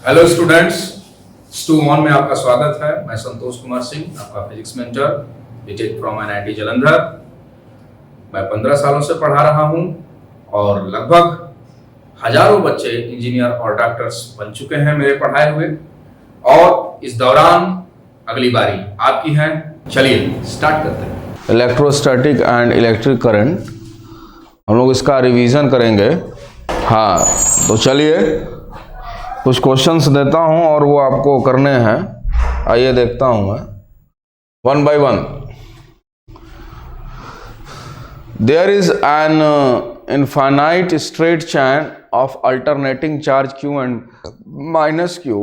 Hello students, stew one में आपका स्वागत है। मैं संतोष कुमार सिंह, आपका physics mentor, BTech from NIT Jalandhar. मैं 15 सालों से पढ़ा रहा हूं और लगभग हजारों बच्चे इंजीनियर और डॉक्टर्स बन चुके हैं मेरे पढ़ाए हुए। और इस दौरान अगली बारी आपकी है। चलिए स्टार्ट करते हैं। इलेक्ट्रोस्टैटिक एंड इलेक्ट्रिक करंट, हम लोग इसका रिवीजन करेंगे। हाँ, तो चलिए कुछ क्वेश्चंस देता हूं और वो आपको करने हैं। आइए देखता हूं मैं one by one. There is an infinite straight chain of alternating charge q and minus q.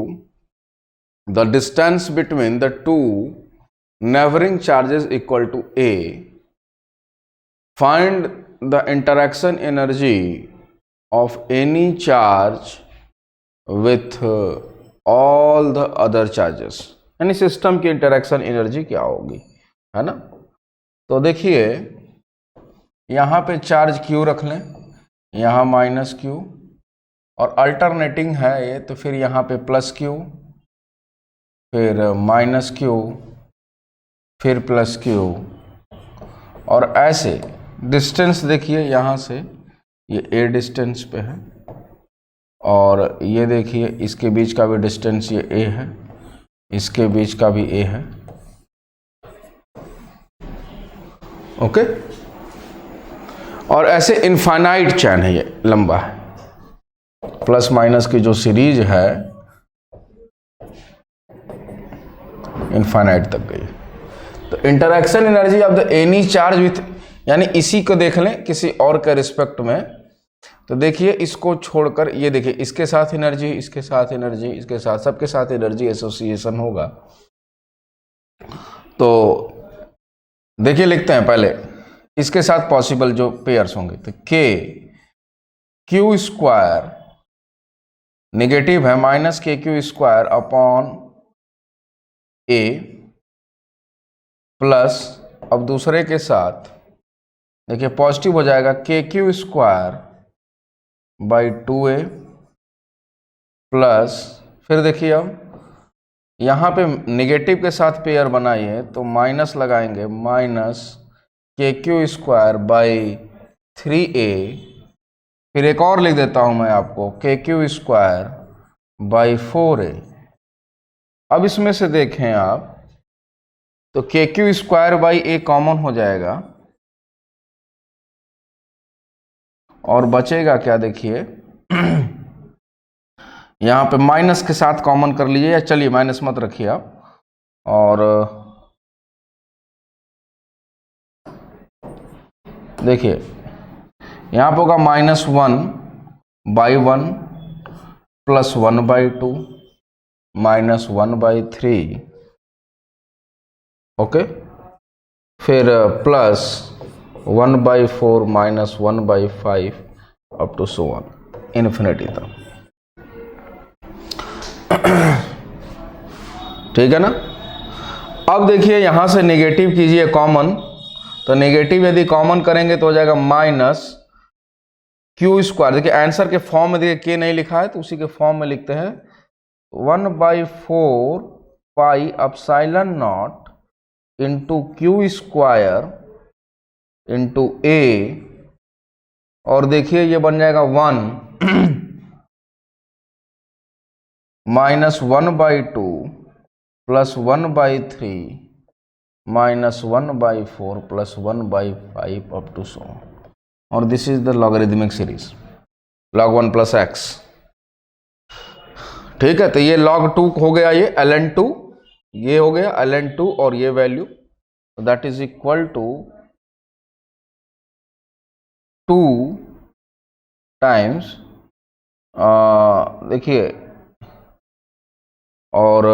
The distance between the two neighboring charges equal to a. Find the interaction energy of any charge with all the other charges. यानी system की interaction energy क्या होगी, है ना। तो देखिए यहाँ पे चार्ज q रख लें, यहाँ माइनस q, और अल्टरनेटिंग है ये, तो फिर यहाँ पे प्लस q, फिर माइनस q, फिर प्लस q, और ऐसे डिस्टेंस देखिए यहाँ से ये a डिस्टेंस पे है, और ये देखिए इसके बीच का भी डिस्टेंस ये a है, इसके बीच का भी a है। ओके, और ऐसे इनफाइनाइट चैन है, ये लंबा है, प्लस माइनस की जो सीरीज है इनफाइनाइट तक गई। तो interaction energy of the any charge with, यानी इसी को देख लें किसी और के रिस्पेक्ट में, तो देखिए इसको छोड़कर ये देखिए इसके साथ एनर्जी, इसके साथ एनर्जी, इसके साथ, सबके साथ एनर्जी एसोसिएशन होगा। तो देखिए लिखते हैं पहले इसके साथ पॉसिबल जो पेयर्स होंगे, तो k q स्क्वायर नेगेटिव है माइनस के Q square upon a plus, अब दूसरे के साथ देखिए पॉजिटिव हो जाएगा के Q square by 2a plus, फिर देखिए अब यहाँ पे नेगेटिव के साथ पेयर बनाइए तो माइनस लगाएंगे, माइनस के क्यू स्क्वायर बाई 3a, फिर एक और लिख देता हूँ मैं आपको के क्यू स्क्वायर बाई 4a। अब इसमें से देखें आप तो के Q square by a common हो जाएगा और बचेगा क्या, देखिए यहाँ पे माइनस के साथ कॉमन कर लीजिए, या चलिए माइनस मत रखिए आप, और देखिए यहाँ पे होगा minus 1 by 1 plus 1 by 2 minus 1 by 3, okay, फिर plus 1 by 4 minus 1 by 5 up to so on infinity तक। ठीक है ना। अब देखिए यहां से नेगेटिव कीजिए कॉमन, तो नेगेटिव यदि कॉमन करेंगे तो हो जाएगा माइनस क्यू स्क्वायर। देखिए आंसर के फॉर्म में देखिए के नहीं लिखा है तो उसी के फॉर्म में लिखते हैं 1 by 4 pi epsilon naught into q square into a, और देखिए ये बन जाएगा 1 minus 1 by 2 plus 1 by 3 minus 1 by 4 plus 1 by 5 up to so, और this is the logarithmic series log 1 plus x. ठीक है, तो ये log 2 हो गया, ये ln2, ये हो गया ln2, और ये value that is equal to 2 times, देखिए, और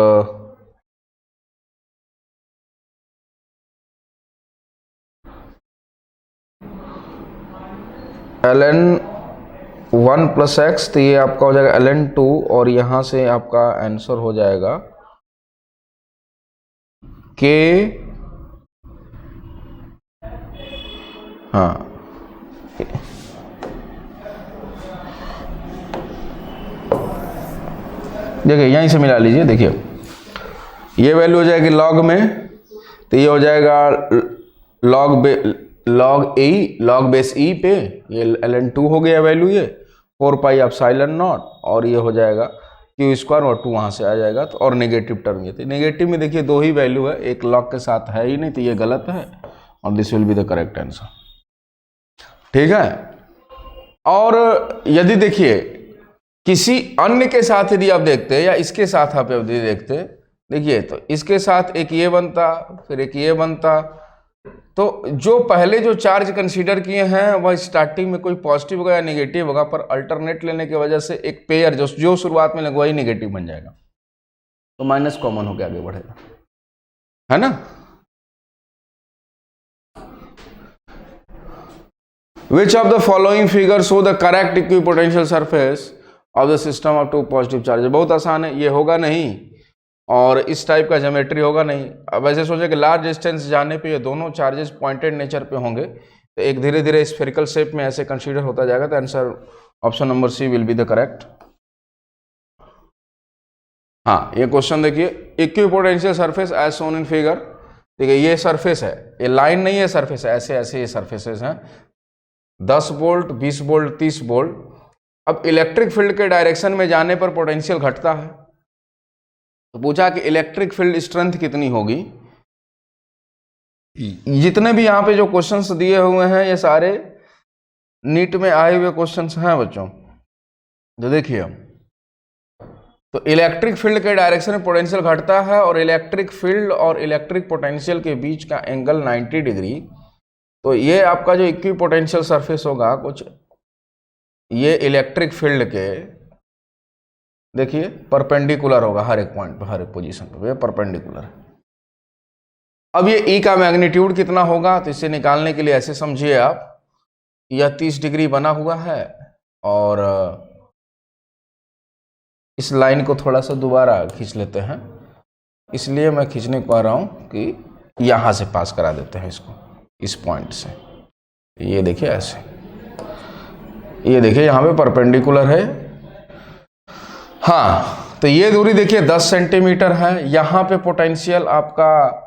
ln1 प्लस एक्स, तो ये आपका हो जाएगा ln2, और यहां से आपका आंसर हो जाएगा k, हाँ देखिए यहीं से मिला लीजिए, देखिए ये वैल्यू हो जाएगी लॉग में, तो ये हो जाएगा लॉग बेस ई पे, ये ln2 हो गया वैल्यू, ये 4 पाई एप्सिलॉन नॉट, और ये हो जाएगा क्यू स्क्वायर और 2 वहाँ से आ जाएगा। तो और नेगेटिव टर्म ये, तो नेगेटिव में देखिए दो ही वैल्यू है, एक लॉग के साथ है ही नहीं, तो ये गलत है और this will be the correct answer. ठीक है। और यदि देखिए किसी अन्य के साथ यदि आप देखते या इसके साथ आप यदि देखते, देखिए तो इसके साथ एक ये बनता, फिर एक ये बनता, तो जो पहले जो चार्ज कंसीडर किए हैं वह स्टार्टिंग में कोई पॉजिटिव होगा या नेगेटिव होगा, पर अल्टरनेट लेने की वजह से एक पेयर जो शुरुआत में लगा वही नेगेटिव बन जाएगा, तो माइनस कॉमन होकर आगे बढ़ेगा, है ना। Which of the following figure show the correct equipotential surface of the system of two positive charges? बहुत आसान है, ये होगा नहीं और इस टाइप का ज्योमेट्री होगा नहीं। अब ऐसे सोचे कि लार्ज डिस्टेंस जाने पे ये दोनों चार्जेस पॉइंटेड नेचर पे होंगे, तो एक धीरे धीरे स्फेरिकल शेप में ऐसे कंसीडर होता जाएगा, तो answer option number C will be the correct. हाँ, ये क्वेश्चन देखिए, equipotential surface as shown in figure. देखिए ये सरफेस है, ये लाइन नहीं है, सरफेस है, ऐसे ऐसे ये सरफेसेस हैं, 10 वोल्ट, 20 वोल्ट, 30 वोल्ट। अब इलेक्ट्रिक फील्ड के डायरेक्शन में जाने पर पोटेंशियल घटता है, तो पूछा कि इलेक्ट्रिक फील्ड स्ट्रेंथ कितनी होगी। जितने भी यहाँ पे जो क्वेश्चंस दिए हुए हैं ये सारे नीट में आए हुए क्वेश्चंस हैं बच्चों। तो देखिए, तो इलेक्ट्रिक फील्ड के डायरेक्शन में पोटेंशियल घटता है और इलेक्ट्रिक फील्ड और इलेक्ट्रिक पोटेंशियल के बीच का एंगल 90 डिग्री। तो ये आपका जो इक्विपोटेंशियल सरफेस होगा कुछ ये इलेक्ट्रिक फील्ड के देखिए परपेंडिकुलर होगा, हर एक पॉइंट पे, हर एक पोजीशन पे ये परपेंडिकुलर है। अब ये ई का मैग्नीट्यूड कितना होगा, तो इसे निकालने के लिए ऐसे समझिए आप, यह 30 डिग्री बना हुआ है और इस लाइन को थोड़ा सा दोबारा खींच लेते हैं, इसलिए मैं खींचने को आ रहा हूं कि यहां से पास करा देते हैं इसको, इस पॉइंट से। ये देखिए ऐसे, ये देखिए यहां पे परपेंडिकुलर है। हाँ, तो ये दूरी देखिए 10 सेंटीमीटर है। यहां पे पोटेंशियल आपका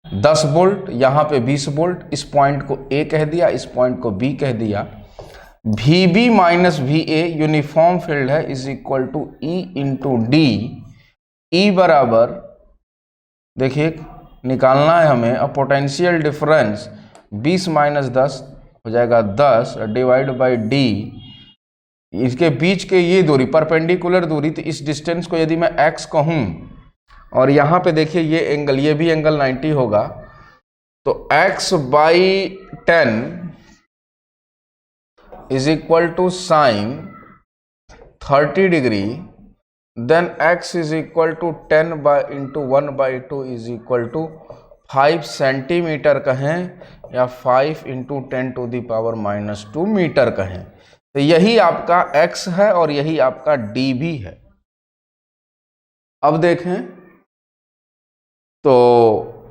10 वोल्ट, यहां पे 20 वोल्ट। इस पॉइंट को ए कह दिया, इस पॉइंट को बी कह दिया। VB minus VA uniform field है, is equal to E into d. E बराबर देखिए निकालना है हमें, अब पोटेंशियल डिफरेंस 20 माइनस 10 हो जाएगा 10 डिवाइड बाई डी। इसके बीच के ये दूरी परपेंडिकुलर दूरी, तो इस डिस्टेंस को यदि मैं x कहूं और यहाँ पे देखिए ये एंगल, ये भी एंगल 90 होगा, तो x by 10 is equal to sine 30 degree, then x is equal to 10 by into 1/2 is equal to 5 centimetre कहें या 5 इंटू 10⁻⁻² मीटर कहें। तो यही आपका x है और यही आपका d भी है। अब देखें तो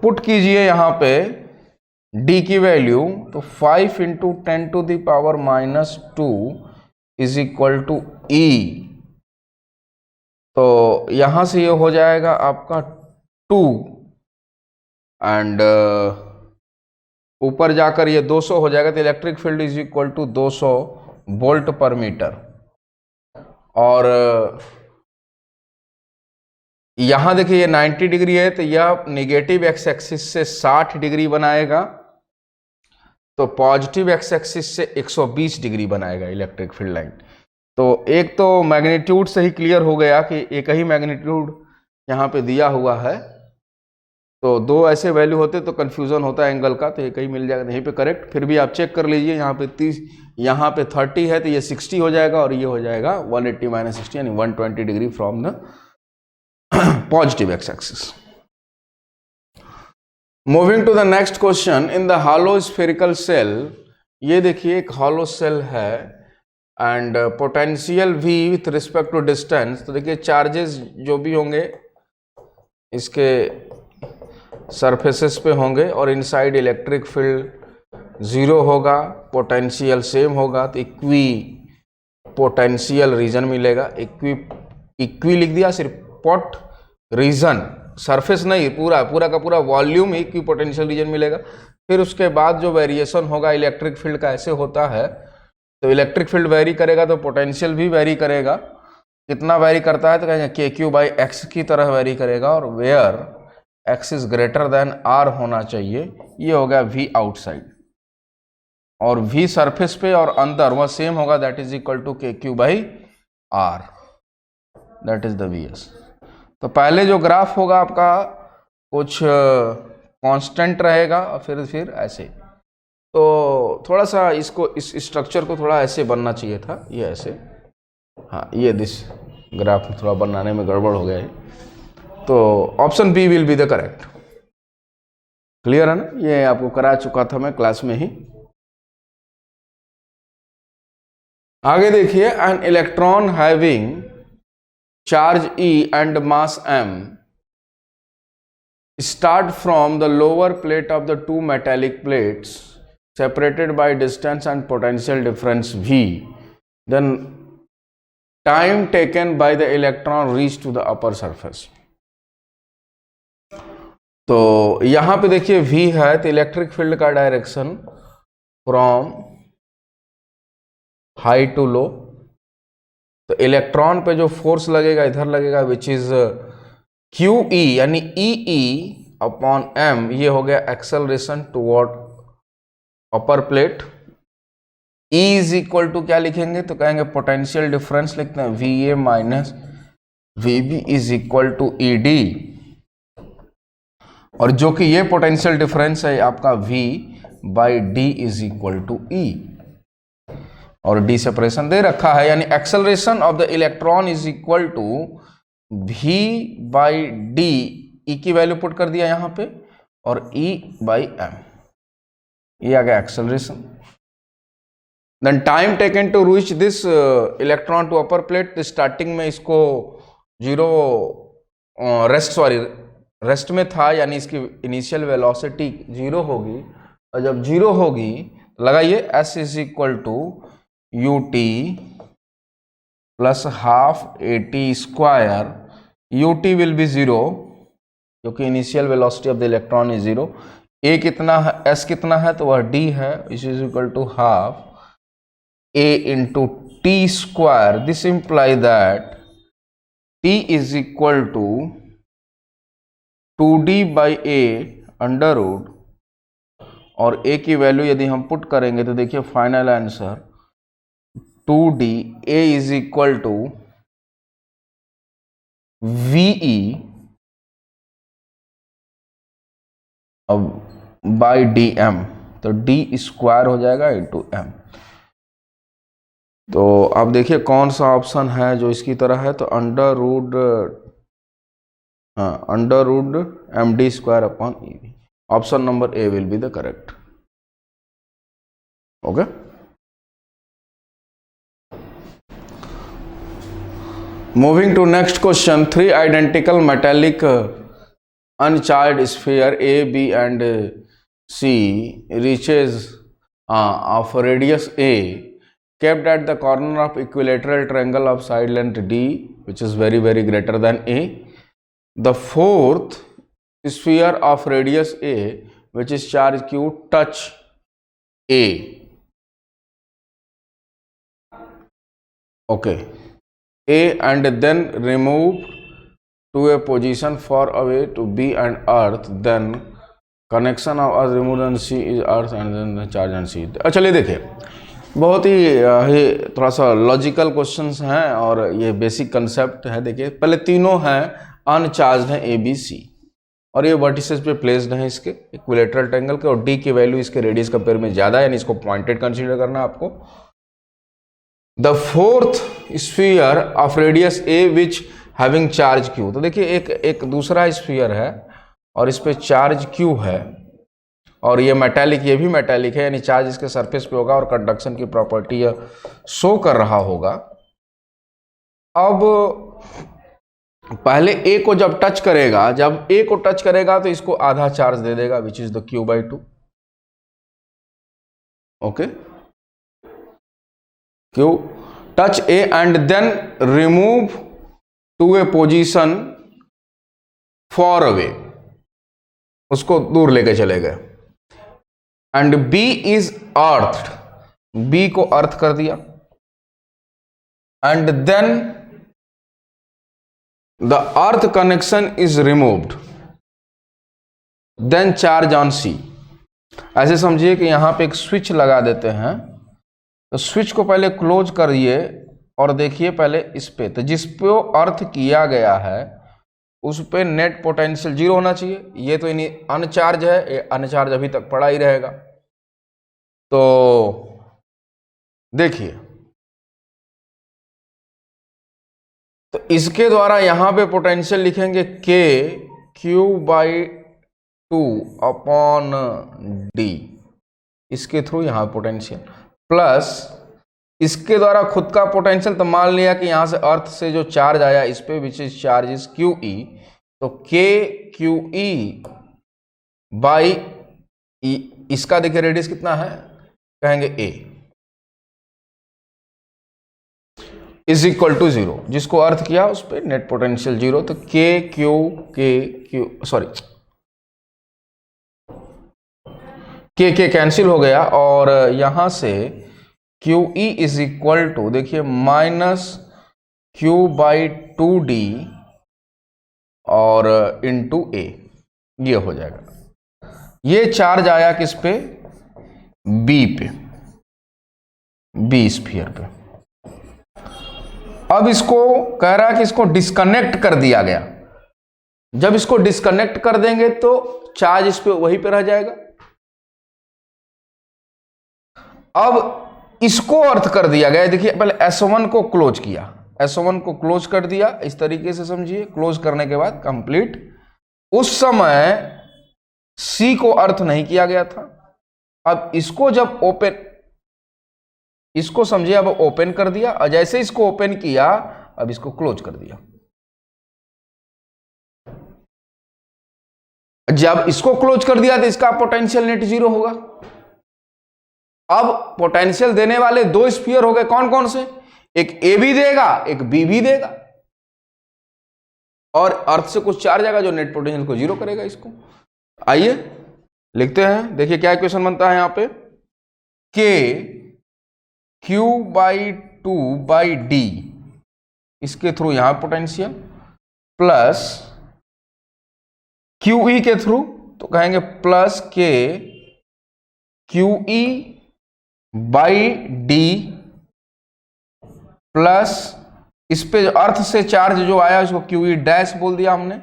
पुट कीजिए यहाँ पे d की वैल्यू, तो 5 into 10⁻⁻² is equal to e। तो यहां से ये हो जाएगा आपका 2 एंड ऊपर जाकर ये 200 हो जाएगा, तो electric field is equal to 200 volt per metre. और यहां देखिए ये 90 डिग्री है, तो यह नेगेटिव एक्स एक्सिस से 60 डिग्री बनाएगा, तो पॉजिटिव एक्स एक्सिस से 120 डिग्री बनाएगा इलेक्ट्रिक फील्ड लाइन। तो एक तो मैग्नीट्यूड से ही क्लियर हो गया कि एक ही मैग्नीट्यूड यहाँ पे दिया हुआ है, तो दो ऐसे वैल्यू होते तो कन्फ्यूजन होता है एंगल का, तो एक ही मिल जाएगा यहीं पे करेक्ट। फिर भी आप चेक कर लीजिए, यहाँ पे 30, यहाँ पे 30 है, तो ये 60 हो जाएगा और ये हो जाएगा 180 माइनस 60 यानी 120 degree from the positive x axis. Moving to the next question, in the hollow spherical shell, ये देखिए एक हॉलो सेल है and potential V with respect to distance. तो देखिए चार्जेस जो भी होंगे इसके सरफेसेस पे होंगे और इनसाइड इलेक्ट्रिक फील्ड 0 होगा, पोटेंशियल सेम होगा, तो इक्वी पोटेंशियल रीजन मिलेगा। इक्वी लिख दिया, सिर्फ पोट रीजन, सरफेस नहीं, पूरा का पूरा वॉल्यूम इक्वी पोटेंशियल रीजन मिलेगा। फिर उसके बाद जो वेरिएशन होगा इलेक्ट्रिक फील्ड का, ऐसे होता है, तो इलेक्ट्रिक फील्ड वेरी करेगा तो पोटेंशियल भी वेरी करेगा। कितना वेरी करता है तो कहेंगे के क्यू बाई एक्स की तरह वेरी करेगा, और where x is greater than r होना चाहिए। ये हो गया वी आउटसाइड, और वी सरफेस पे और अंदर वह सेम होगा, that is equal to k q by r, that is the V S. तो पहले जो ग्राफ होगा आपका कुछ कांस्टेंट रहेगा, और फिर ऐसे, तो थोड़ा सा इसको, इस स्ट्रक्चर को थोड़ा ऐसे बनना चाहिए था, ये ऐसे, हाँ ये दिस ग्राफ थोड़ा बनाने में गड़बड़ हो गया है। तो option B will be the correct. Clear है ना, ये आपको करा चुका था मैं क्लास में ही। आगे देखिए, an electron having charge E and mass m start from the lower plate of the two metallic plates separated by distance and potential difference V. Then time taken by the electron reach to the upper surface. तो यहां पे देखिए V है, तो electric field का direction from high to low, तो electron पे जो फोर्स लगेगा इधर लगेगा, विच इज क्यू ई यानी ई ई अपॉन एम, ये हो गया acceleration toward upper plate. E is equal to क्या लिखेंगे तो कहेंगे पोटेंशियल डिफरेंस लिखते हैं, V A minus V B is equal to E d, और जो कि ये पोटेंशियल डिफरेंस है आपका V by d is equal to E, और डी सेपरेशन दे रखा है, यानी acceleration of the electron is equal to V by d, E की वैल्यू पुट कर दिया यहां पे, और E बाई एम, ये आ गया acceleration. Then time taken to reach this electron to upper plate, starting में इसको जीरो रेस्ट में था, यानी इसकी इनिशियल वेलोसिटी जीरो होगी, और जब जीरो होगी लगाइए S is equal to u t plus half a t square, u t will be zero क्योंकि initial velocity of the electron is zero. A कितना है, एस कितना है, तो वह डी है, is equal to half a into t square. This imply that t is equal to 2d by a under root, और a की value यदि हम पुट करेंगे तो देखिए final answer 2d, a is equal to VE अब by d m, तो d square हो जाएगा इंटू एम। तो अब देखिए कौन सा ऑप्शन है जो इसकी तरह है, तो under root m d square upon e, option number A will be the correct. Okay, moving to next question, three identical metallic uncharged sphere A, B and C reaches of radius A kept at the corner of equilateral triangle of side length D, which is very greater than A. The fourth sphere of radius A, which is charge Q, touch A. Okay, A and then remove to a position far away to B and earth, then connection of earth removed and C is earth and then the charge and C. चलिए देखिए, बहुत ही ये थोड़ा सा logical questions हैं और ये basic concept है। देखिए पहले तीनों हैं अनचार्ज हैं A B C, और ये वर्टिसेस पे प्लेस्ड हैं इसके इक्विलेटरल ट्रायंगल के, और D की वैल्यू इसके रेडियस कंपेयर में ज़्यादा है, यानी इसको पॉइंटेड कंसीडर करना है आपको। The fourth sphere of radius A which having charge Q, तो देखिए एक दूसरा स्फीयर है और इस पे चार्ज क्यू है, और ये मेटालिक, ये भी मेटालिक है, यानी चार्ज इसके सरफेस पे होगा और कंडक्शन की प्रॉपर्टी शो कर रहा होगा। अब पहले ए को जब टच करेगा, जब ए को टच करेगा तो इसको आधा चार्ज दे देगा, which is the q by two. Okay, q touch A and then remove to a position far away, उसको दूर लेके चले गए। And B is earthed, B को अर्थ कर दिया। And then the earth connection is removed, then charge on C. ऐसे समझिए कि यहां पे एक स्विच लगा देते हैं, तो स्विच को पहले क्लोज करिए और देखिए पहले इस पे, तो जिस पे अर्थ किया गया है उस पे नेट पोटेंशियल 0 होना चाहिए। ये तो इन्हीं अनचार्ज है, ये अनचार्ज अभी तक पड़ा ही रहेगा। तो देखिए, तो इसके द्वारा यहां पे पोटेंशियल लिखेंगे के क्यू बाई 2 अपॉन डी, इसके थ्रू यहां पोटेंशियल, प्लस इसके द्वारा खुद का पोटेंशियल। तो मान लिया कि यहां से अर्थ से जो चार्ज आया इस पे, which is charge is Q E, तो के क्यू ई बाई ई, इसका देखिए रेडियस कितना है, कहेंगे ए, इज इक्वल टू 0, जिसको अर्थ किया उस पर नेट पोटेंशियल 0। तो के क्यू सॉरी के कैंसिल हो गया, और यहां से q e is equal to देखिए माइनस क्यू बाई 2d और इंटू ए, ये हो जाएगा। ये चार्ज आया किस पे, बी पे, बी स्फीयर पे। अब इसको कह रहा है कि इसको डिस्कनेक्ट कर दिया गया। जब इसको डिस्कनेक्ट कर देंगे तो चार्ज इस पे वहीं पे रह जाएगा। अब इसको अर्थ कर दिया गया, देखिए पहले S1 को क्लोज किया, S1 को क्लोज कर दिया, इस तरीके से समझिए। क्लोज करने के बाद कंप्लीट, उस समय C को अर्थ नहीं किया गया था। अब इसको जब ओपन, इसको समझिए अब ओपन कर दिया, और जैसे इसको ओपन किया अब इसको क्लोज कर दिया। जब इसको क्लोज कर दिया तो इसका पोटेंशियल नेट 0 होगा। अब पोटेंशियल देने वाले 2 स्फीयर हो गए, कौन कौन से, एक ए भी देगा एक बी भी देगा, और अर्थ से कुछ चार्ज आएगा जो नेट पोटेंशियल को 0 करेगा इसको। आइए लिखते हैं, देखिए क्या इक्वेशन बनता है यहां पे, के क्यू बाई 2 बाई डी, इसके थ्रू यहां पोटेंशियल, प्लस क्यू ई के थ्रू, तो कहेंगे प्लस के q e by d, plus इस पे अर्थ से चार्ज जो आया उसको क्यू ई डैश बोल दिया हमने,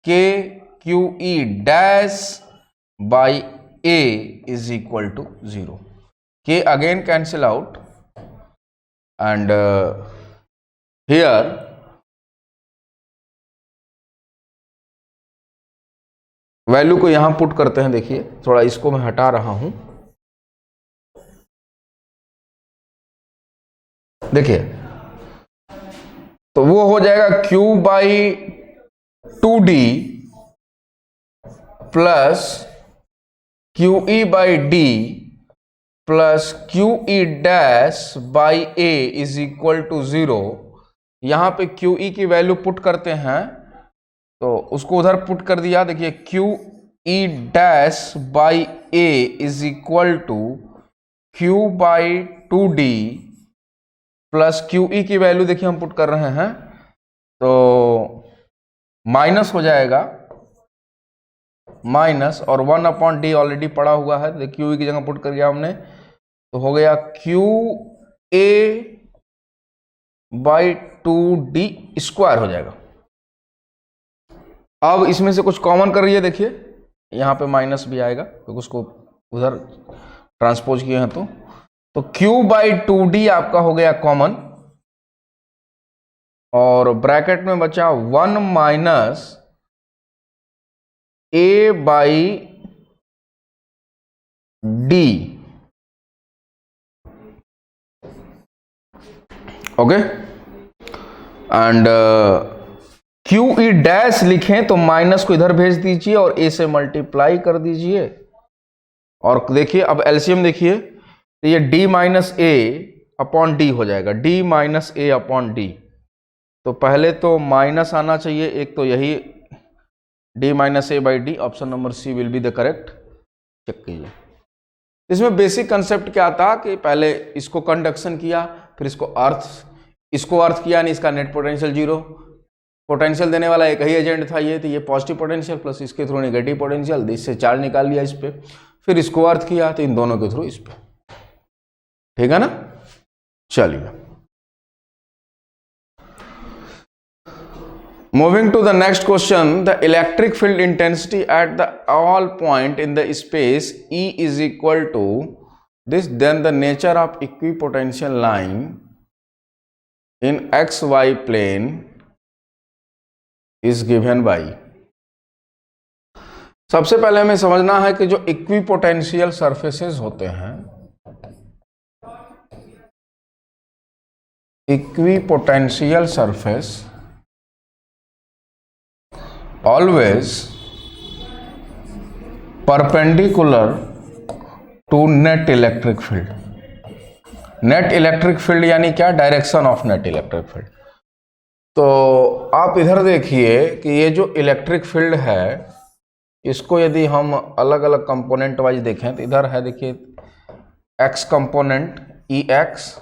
k q e dash by A is equal to 0। K again cancel out, and here value को यहां पुट करते हैं। देखिए थोड़ा इसको मैं हटा रहा हूं, देखिए तो वो हो जाएगा Q by 2D plus q e by d plus q e dash by A is equal to 0। यहां पे क्यू ई की वैल्यू पुट करते हैं, तो उसको उधर पुट कर दिया। देखिए q e dash by A is equal to q by 2D plus q e की वैल्यू देखिए हम पुट कर रहे हैं, तो माइनस हो जाएगा, माइनस, और 1 अपॉन डी ऑलरेडी पड़ा हुआ है, देखिए क्यू ई की जगह पुट कर दिया हमने, तो हो गया Q A by 2D square हो जाएगा। अब इसमें से कुछ कॉमन कर रही है, देखिए यहां पे माइनस भी आएगा क्योंकि उसको उधर ट्रांसपोज किए हैं, तो Q बाई 2D आपका हो गया कॉमन, और ब्रैकेट में बचा 1 minus A by D, okay. And Q e dash लिखें तो माइनस को इधर भेज दीजिए और A से मल्टीप्लाई कर दीजिए, और देखिए अब एलसीएम देखिए, तो ये D minus a upon d हो जाएगा, d minus a upon d. तो पहले तो माइनस आना चाहिए, एक तो यही d minus a by d, option number C will be the correct. Check कीजिए। इसमें बेसिक कंसेप्ट क्या था कि पहले इसको कंडक्शन किया, फिर इसको अर्थ किया, यानी इसका नेट पोटेंशियल जीरो, पोटेंशियल देने वाला एक ही एजेंट था ये, तो ये पॉजिटिव पोटेंशियल प्लस इसके थ्रू नेगेटिव पोटेंशियल, इससे चार्ज निकाल लिया इस पे, फिर इसको अर्थ किया तो इन दोनों के थ्रू इस पे। ठीक है ना। चलिए, moving to the next question, the electric field intensity at the all point in the space E is equal to this, then the nature of equipotential line in XY plane is given by. सबसे पहले हमें समझना है कि जो equipotential surfaces होते हैं, equipotential surface always perpendicular to net electric field। Net electric field यानी क्या, direction of net electric field. तो आप इधर देखिए कि ये जो इलेक्ट्रिक फील्ड है, इसको यदि हम अलग अलग कंपोनेंट वाइज देखें तो इधर है, देखिए x component E x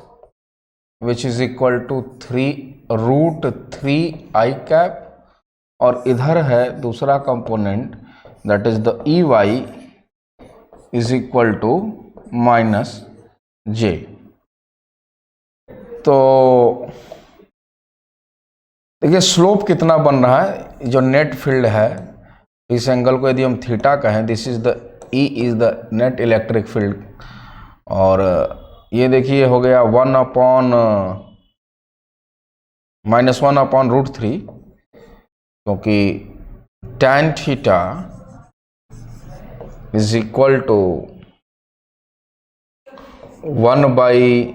which is equal to 3√3 i cap, और इधर है दूसरा component that is the E y is equal to -j। तो देखिए स्लोप कितना बन रहा है, जो नेट फील्ड है, इस एंगल को यदि हम थीटा कहें, this is the E is the net electric field, और ये देखिए हो गया -1/√3, क्योंकि tan theta is equal to 1/√3,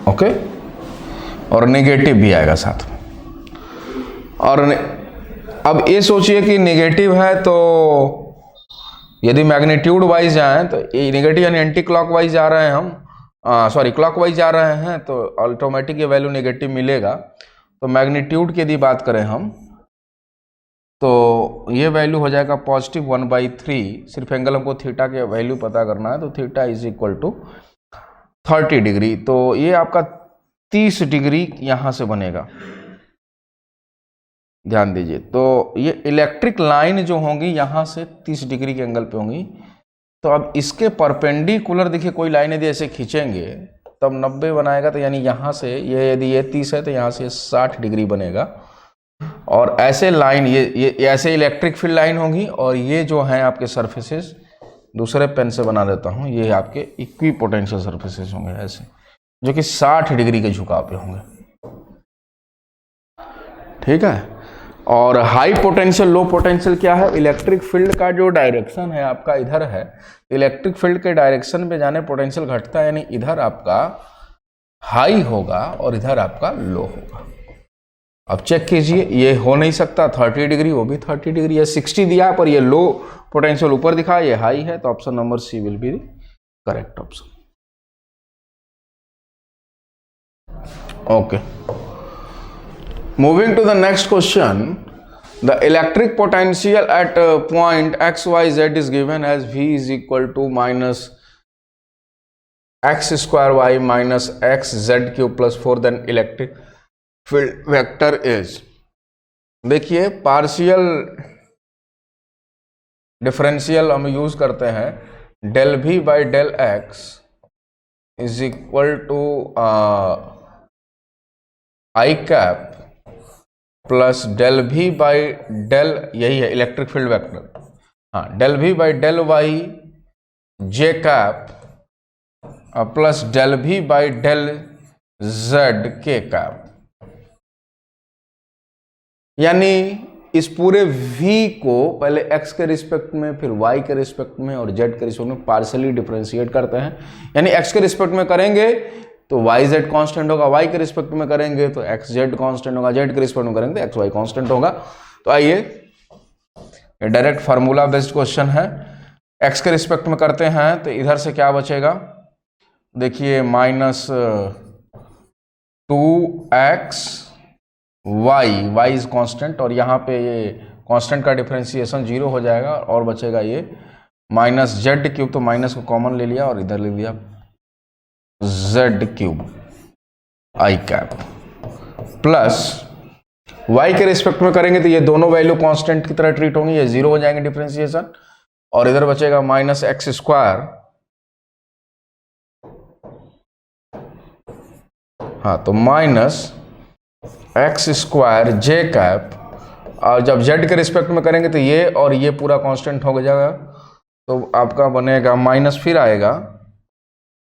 okay, और नेगेटिव भी आएगा साथ में। और अब ये सोचिए कि नेगेटिव है तो यदि मैग्नीट्यूड वाइज जाएं तो ये नेगेटिव यानी एंटी क्लॉकवाइज जा रहे हैं हम, सॉरी क्लॉकवाइज जा रहे हैं, तो ऑटोमेटिक ये वैल्यू नेगेटिव मिलेगा। तो मैग्नीट्यूड की यदि बात करें हम, तो ये वैल्यू हो जाएगा पॉजिटिव 1/3। सिर्फ एंगल हमको थीटा के वैल्यू पता करना है, तो theta is equal to 30 degree. तो ये आपका 30 डिग्री यहाँ से बनेगा, ध्यान दीजिए। तो ये इलेक्ट्रिक लाइन जो होंगी यहाँ से 30 डिग्री के एंगल पे होंगी। तो अब इसके परपेंडिकुलर देखिए कोई लाइन यदि ऐसे खींचेंगे तब 90 बनाएगा, तो यानी यहाँ से ये यदि ये 30 है तो यहाँ से 60 डिग्री बनेगा। और ऐसे लाइन ये ऐसे इलेक्ट्रिक फील्ड लाइन होंगी, और ये जो हैं आपके सरफेसेस, दूसरे पेन से बना देता हूँ, ये आपके इक्वी पोटेंशियल सरफेसेस होंगे ऐसे, जो कि 60 डिग्री के झुकाव पे होंगे। ठीक है। और हाई पोटेंशियल लो पोटेंशियल क्या है, इलेक्ट्रिक फील्ड का जो डायरेक्शन है आपका इधर है, इलेक्ट्रिक फील्ड के डायरेक्शन पे जाने पोटेंशियल घटता है, यानी इधर आपका हाई होगा और इधर आपका लो होगा। अब चेक कीजिए, ये हो नहीं सकता 30 डिग्री, वो भी 30 डिग्री है, 60 दिया पर ये लो पोटेंशियल ऊपर दिखा, ये हाई है, तो option number C will be correct option. Okay, moving to the next question, the electric potential at point XYZ is given as V is equal to -x square y minus x z cube plus 4, then electric field vector is। देखिए partial differential हम use करते हैं, del V by del x is equal to I cap plus del V by del, यही है electric field vector, हाँ, del V by del y j cap plus del V by del z k cap. यानी इस पूरे v को पहले x के respect में, फिर y के रिस्पेक्ट में और z के रिस्पेक्ट में पार्शियली डिफरेंशिएट करते हैं। यानी x के रिस्पेक्ट में करेंगे तो वाई जेड कॉन्स्टेंट होगा, वाई के रिस्पेक्ट में करेंगे तो एक्स जेड कॉन्स्टेंट होगा, जेड के रिस्पेक्ट में करेंगे तो एक्स वाई कॉन्स्टेंट होगा। तो तो आइए, डायरेक्ट फार्मूला बेस्ड क्वेश्चन है, एक्स के रिस्पेक्ट में करते हैं तो इधर से क्या बचेगा, देखिए -2x y इज कांस्टेंट, और यहाँ पे ये कांस्टेंट का डिफरेंशिएशन 0 हो जाएगा, और बचेगा ये -z3, तो माइनस को कॉमन ले लिया और इधर लिख दिया z3 i cap, plus y के रिस्पेक्ट में करेंगे तो ये दोनों वैल्यू कांस्टेंट की तरह ट्रीट होंगी, ये 0 हो जाएंगे डिफरेंशिएशन, और इधर बचेगा -x², हाँ तो -x² j कैप, और जब z के रिस्पेक्ट में करेंगे तो ये और ये पूरा कांस्टेंट हो जाएगा, तो आपका बनेगा माइनस, फिर आएगा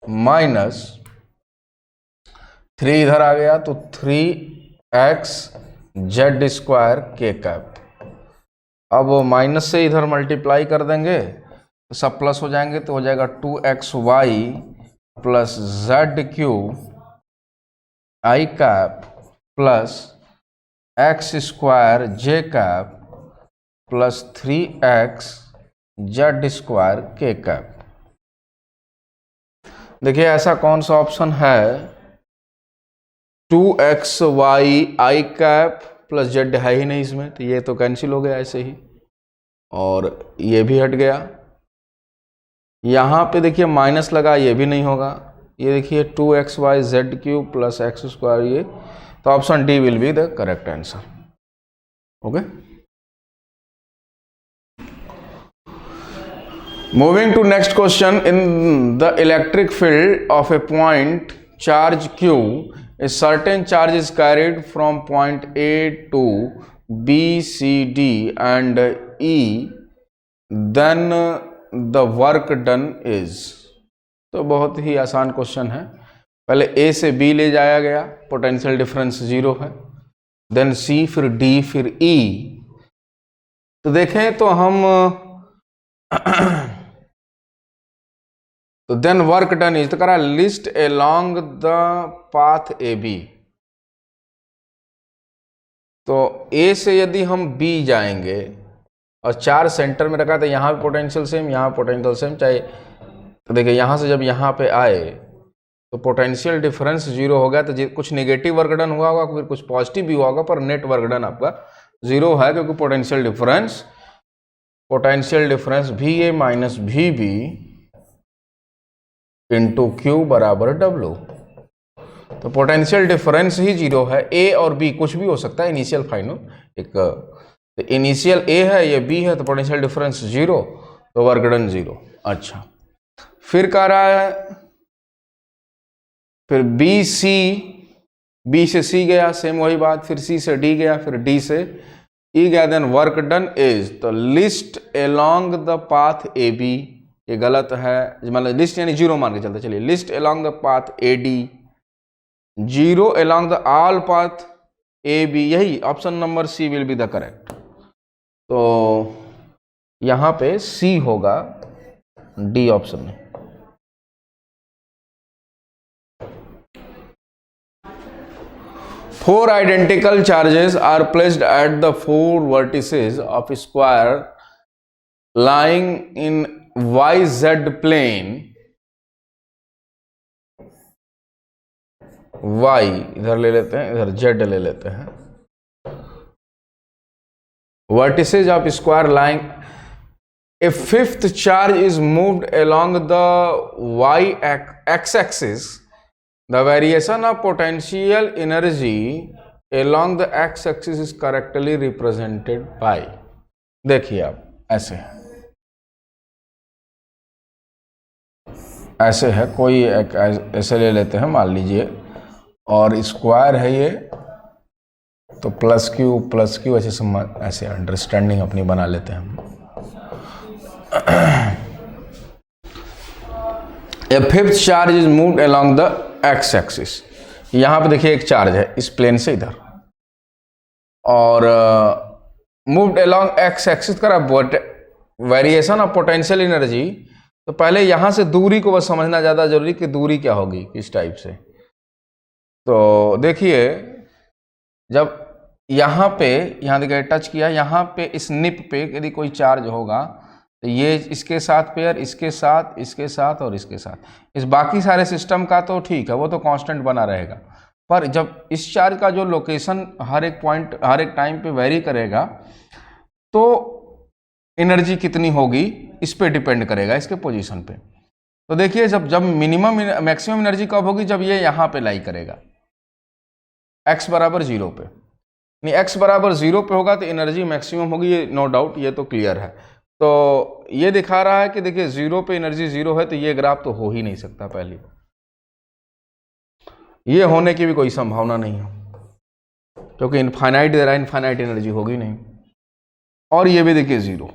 -3 इधर आ गया तो 3x z² k कैप। अब माइनस से इधर मल्टीप्लाई कर देंगे तो सब प्लस हो जाएंगे, तो हो जाएगा 2xy plus z³ i cap plus x² j cap plus 3x z² k cap. देखिए ऐसा कौन सा ऑप्शन है, 2xy i cap plus z है ही नहीं इसमें, तो ये तो कैंसिल हो गया ऐसे ही, और ये भी हट गया। यहाँ पे देखिए माइनस लगा, ये भी नहीं होगा, ये देखिए 2xy z³ प्लस x², ये तो option D will be the correct answer. Okay, moving to next question, in the electric field of a point charge q, a certain charge is carried from point A to B, C, D and E, then the work done is। तो बहुत ही आसान question है, पहले A से B ले जाया गया, potential difference 0 है, देन C, फिर D, फिर E। तो देखें तो हम तो देन वर्क डन इज, तो करा लिस्ट along the path A B. तो ए से यदि हम बी जाएंगे और 4 सेंटर में रखा, तो यहाँ पे पोटेंशियल सेम, यहाँ पोटेंशियल सेम, चाहे तो देखिए यहाँ से जब यहाँ पे आए तो पोटेंशियल डिफरेंस 0 हो गया, तो कुछ नेगेटिव वर्क डन हुआ होगा, फिर कुछ पॉजिटिव भी हुआ होगा, पर नेट वर्क डन आपका 0 है, क्योंकि potential difference VA minus VB into Q बराबर W। तो पोटेंशियल डिफरेंस ही 0 है, A और B कुछ भी हो सकता है, इनिशियल फाइनल, एक तो इनिशियल A है, ये B है, तो पोटेंशियल डिफरेंस 0, तो वर्क डन 0। अच्छा, फिर कह रहा है, फिर B से C गया, सेम वही बात, फिर C से D गया, फिर D से E गया, देन वर्क डन इज, तो list along the path AB, ये गलत है, मतलब लिस्ट यानी 0 मान के चलते, चलिए list along the path AD, 0 along the all path AB, यही option number C will be the correct. तो यहाँ पे C होगा D ऑप्शन में। Four identical charges are placed at the 4 vertices of a square lying in YZ plane, Y इधर ले लेते हैं, इधर Z ले लेते हैं, vertices of square lying, a fifth charge is moved along the Y x-axis, the variation of potential energy along the x-axis is correctly represented by। देखिए आप ऐसे है, कोई एक ऐसे ले लेते हैं, मान लीजिए, और स्क्वायर है ये, तो प्लस क्यू ऐसे अंडरस्टैंडिंग अपनी बना लेते हैं हम। A fifth charge is moved along the x axis, यहाँ पे देखिए एक चार्ज है इस प्लेन से इधर, और मूव्ड अलोंग एक्स एक्सिस करा वेरिएशन ऑफ पोटेंशियल एनर्जी। तो पहले यहाँ से दूरी को बस समझना ज़्यादा जरूरी कि दूरी क्या होगी किस टाइप से। तो देखिए जब यहाँ पे, यहाँ देखिए टच किया, यहाँ पे इस निप पे यदि कोई चार्ज होगा तो ये इसके साथ पेयर, इसके साथ, इसके साथ और इसके साथ, इस बाकी सारे सिस्टम का तो ठीक है, वो तो कांस्टेंट बना रहेगा। पर जब इस चार्ज का जो लोकेशन हर एक पॉइंट, हर एक टाइम पे वेरी करेगा, तो एनर्जी कितनी होगी इस पे डिपेंड करेगा, इसके पोजीशन पे। तो देखिए जब मिनिमम मैक्सिमम एनर्जी कब होगी, जब ये यहाँ पे लाई करेगा x बराबर 0 पे, नहीं x बराबर 0 पे होगा तो एनर्जी मैक्सिमम होगी, ये नो डाउट, ये तो क्लियर है। तो ये दिखा रहा है कि देखिए 0 पे एनर्जी 0 है, तो ये ग्राफ तो हो ही नहीं सकता, पहली ये होने की भी कोई संभावना नहीं है, क्योंकि इनफाइनाइट दे रहा है, इनफाइनाइट एनर्जी होगी नहीं। और ये भी देखिए 0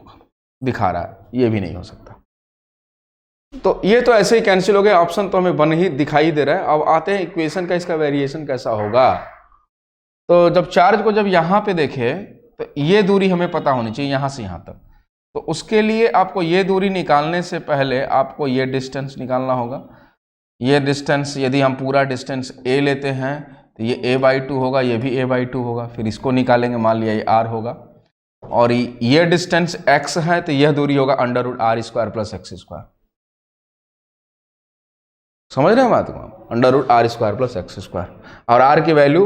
दिखा रहा है, ये भी नहीं हो सकता। तो ये तो ऐसे ही कैंसिल हो गया, ऑप्शन तो हमें बन ही दिखाई दे रहा है। अब आते हैं इक्वेशन का, इसका वेरिएशन कैसा होगा। तो जब चार्ज को जब यहाँ पे देखे तो ये दूरी हमें पता होनी चाहिए यहाँ से यहाँ तक। तो उसके लिए आपको ये दूरी निकालने से पहले आपको ये डिस्टेंस निकालना होगा। ये डिस्टेंस, यदि हम पूरा डिस्टेंस a लेते हैं तो ये a/2 होगा, ये भी a/2 होगा। फिर इसको निकालेंगे, मान लिया ये r होगा, और ये डिस्टेंस x है तो यह दूरी होगा √r² + x²। समझ रहे हैं बात को, √r² + x²। और r की वैल्यू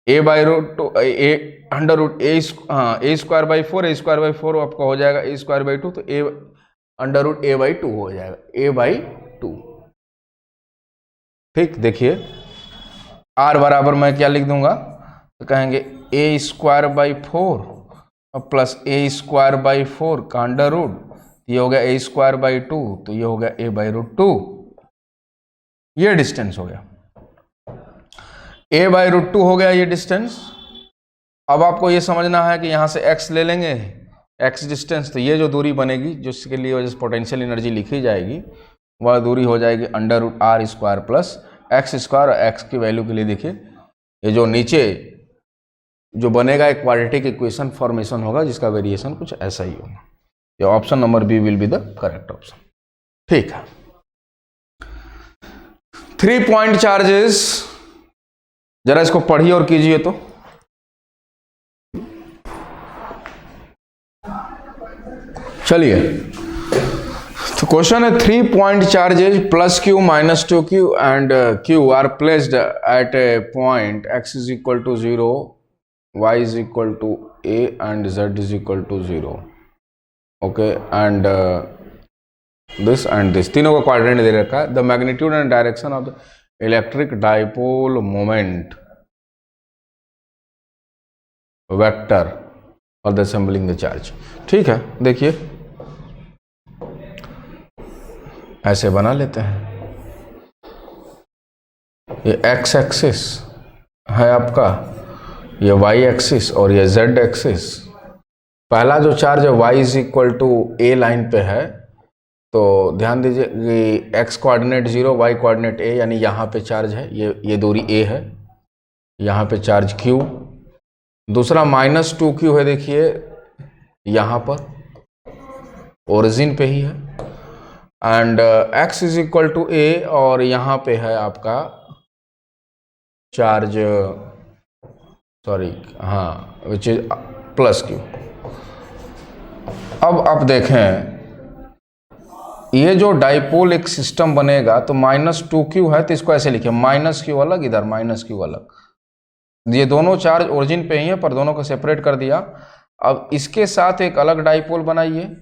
a/√2 a²/4 आपका हो जाएगा a²/2, तो a√a/2 हो जाएगा, a/2। ठीक, देखिए r बराबर मैं क्या लिख दूंगा, तो कहेंगे a²/4 प्लस a²/4 का √, ये हो गया a²/2, तो ये हो गया a/√2। ये डिस्टेंस हो गया, a/√2 हो गया ये डिस्टेंस। अब आपको ये समझना है कि यहाँ से x ले लेंगे, x डिस्टेंस, तो ये जो दूरी बनेगी, जिसके लिए वजह से पोटेंशियल एनर्जी लिखी जाएगी, वह दूरी हो जाएगी √r² + x²। और x की वैल्यू के लिए देखिए, ये जो नीचे जो बनेगा एक क्वाड्रेटिक इक्वेशन फॉर्मेशन होगा, जिसका वेरिएशन कुछ ऐसा ही होगा। ये option number B will be the correct option. ठीक है, 3 पॉइंट चार्जेस, जरा इसको पढ़िए और कीजिए। तो चलिए, तो क्वेश्चन है 3 point charges +q -2q and q are placed at a point x = 0, y = a and z = 0। Okay, and this and this, तीनों का क्वाड्रेंट दे रखा है। The magnitude and direction of the electric dipole moment vector for the assembling the charge. ठीक है, देखिए ऐसे बना लेते हैं। ये x एक्सिस है आपका, ये y एक्सिस और ये z एक्सिस। पहला जो चार्ज है y = a लाइन पे है, तो ध्यान दीजिए कि x coordinate 0, y coordinate a, यानी यहाँ पे चार्ज है, ये दूरी a है, यहाँ पे चार्ज q। दूसरा -2q है, देखिए यहाँ पर ओरिजिन पे ही है, एंड x = a, और यहाँ पे है आपका चार्ज, सॉरी हाँ, विच इज +q। अब आप देखें, ये जो डाइपोल एक सिस्टम बनेगा, तो -2q है, तो इसको ऐसे लिखे, -q अलग, इधर -q अलग। ये दोनों चार्ज ओरिजिन पे ही है, पर दोनों को सेपरेट कर दिया। अब इसके साथ एक अलग डाइपोल बनाइए,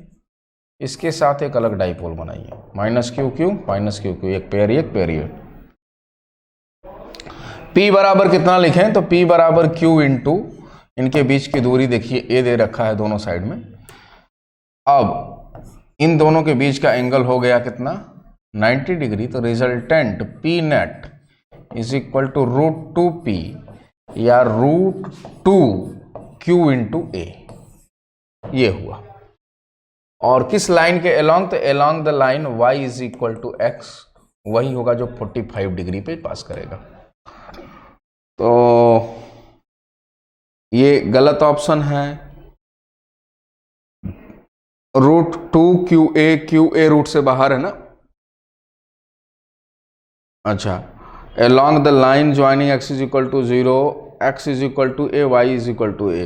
इसके साथ एक अलग डाइपोल बनाइए, -q -q, एक पेयर, एक पेयर। ये p बराबर कितना लिखें, तो p बराबर q इंटू इनके बीच की दूरी देखिए a दे रखा है दोनों साइड में। अब इन दोनों के बीच का एंगल हो गया कितना, 90 डिग्री। तो रिजल्टेंट p नेट = √2p या √2q इंटू a, ये हुआ। और किस लाइन के एलोंग, तो along the line y = x, वही होगा जो 45 डिग्री पे पास करेगा। तो ये गलत ऑप्शन है, √2qa रूट से बाहर है ना। अच्छा, along the line joining x = 0 x is equal to a, y is equal to a.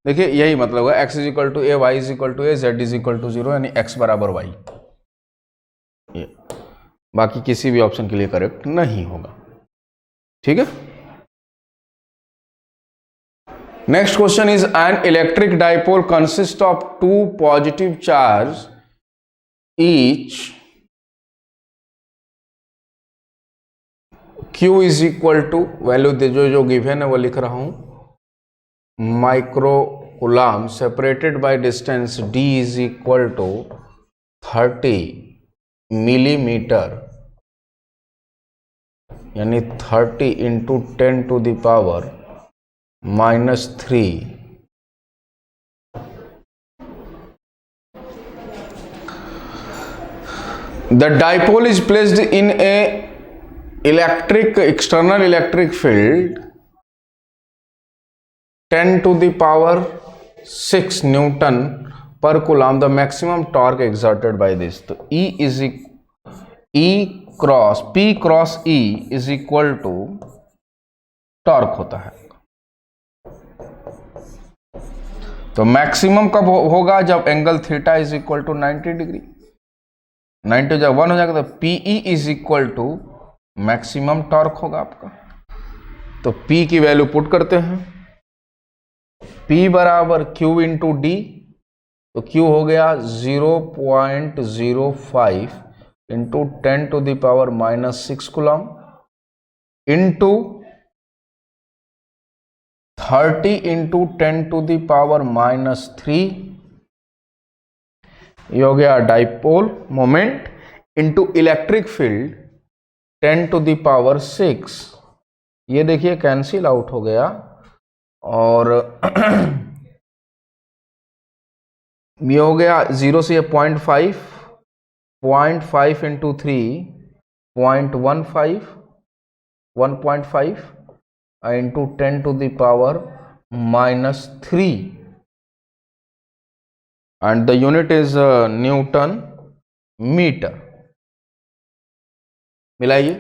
देखिए यही मतलब होगा, x is equal to a, y is equal to a, z is equal to 0, यानी x बराबर वाई। ये बाकी किसी भी ऑप्शन के लिए करेक्ट नहीं होगा। ठीक है। Next question is an electric dipole consist of two positive charge each Q is equal to, value जो गिवन है वो लिख रहा हूं, micro coulomb, separated by distance d is equal to 30 millimetre, यानी 30 into 10 to the power -3। The dipole is placed in a external electric field 10 to the power 6 Newton per coulomb. The maximum torque exerted by this, तो P cross E is equal to torque होता है। तो maximum कब होगा, जब angle theta is equal to 90 degree. 90 जब 1 हो जाएगा तो PE is equal to maximum torque होगा आपका। तो P की वैल्यू पुट करते हैं, P बराबर Q इंटू डी, तो Q हो गया 0.05 into 10 to the power -6 coulomb into 30 into 10 to the power -3, ये हो गया dipole moment into electric field 10 to the power 6। ये देखिए कैंसिल आउट हो गया, और ये हो गया 0 से 0.5 into 3 0.15 1.5 into 10 to the power -3, and the unit is Newton meter। मिलाइए,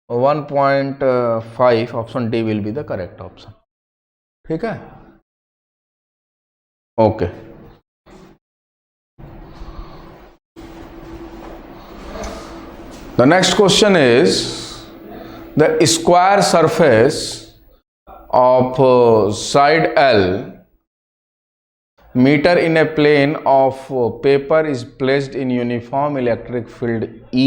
1.5, option D will be the correct option. ठीक है, okay. The next question is the square surface of side L meter in a plane of paper is placed in uniform electric field E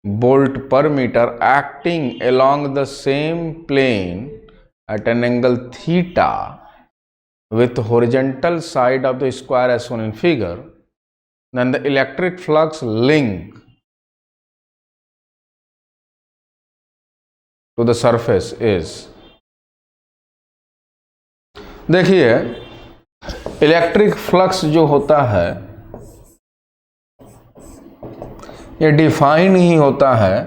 volt per meter acting along the same plane at an angle theta with horizontal side of the square as shown in figure. Then the electric flux link to the surface is, देखिए electric flux जो होता है ये define ही होता है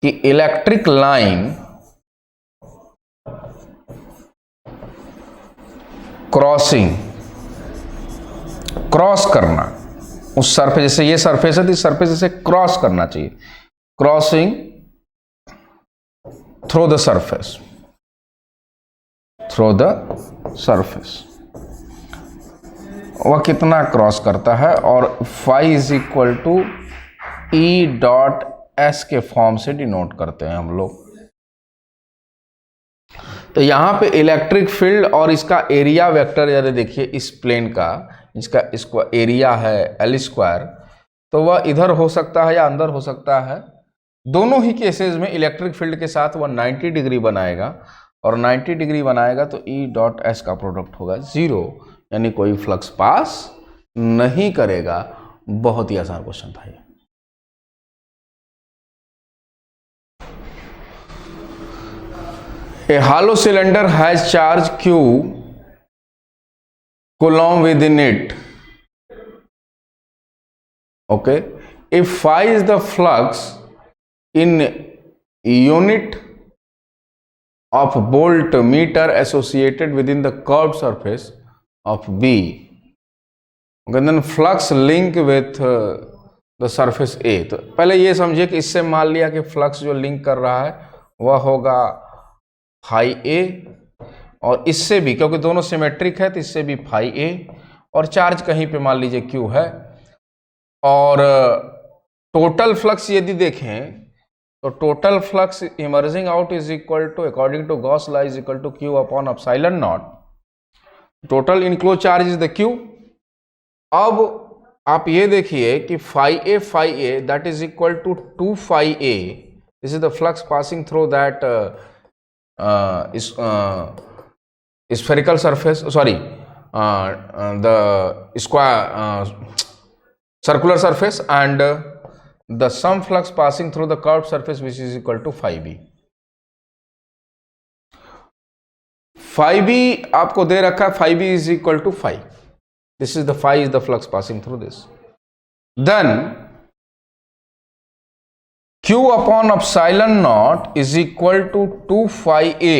कि electric line cross करना उस सरफेस, जैसे ये सरफेस है तो इस सरफेस से क्रॉस करना चाहिए, crossing through the surface, through the surface. वह कितना क्रॉस करता है, और phi is equal to E dot S के फॉर्म से डिनोट करते हैं हम लोग। तो यहां पे इलेक्ट्रिक फील्ड और इसका एरिया वेक्टर, यदि देखिए इस प्लेन का इसका एरिया है L स्क्वायर, तो वह इधर हो सकता है या अंदर हो सकता है। दोनों ही केसेस में इलेक्ट्रिक फील्ड के साथ वह 90 डिग्री बनाएगा, और 90 डिग्री बनाएगा तो E डॉट एस का प्रोडक्ट होगा 0, यानी कोई फ्लक्स पास नहीं करेगा। बहुत ही आसान क्वेश्चन था ये। A hollow cylinder has charge Q coulomb within it. Okay, if phi is the flux in unit of voltmeter associated within the curved surface of B, okay, then flux link with the surface A। तो पहले ये समझिए कि इससे मान लिया कि flux जो लिंक कर रहा है वह होगा फाई ए, और इससे भी, क्योंकि दोनों सिमेट्रिक है तो इससे भी फाई ए, और चार्ज कहीं पे मान लीजिए क्यू है। और टोटल फ्लक्स यदि देखें तो total flux emerging out is equal to, according to Gauss law, is equal to q upon epsilon naught. Total enclose charge is the q. अब आप ये देखिए कि phi A that is equal to 2 phi A, this is the flux passing through that spherical surface, sorry, the square circular surface, and the sum flux passing through the curved surface which is equal to phi b. phi b आपको दे रखा है, phi b is equal to phi, this is the phi is the flux passing through this. Then q upon epsilon naught is equal to 2 phi a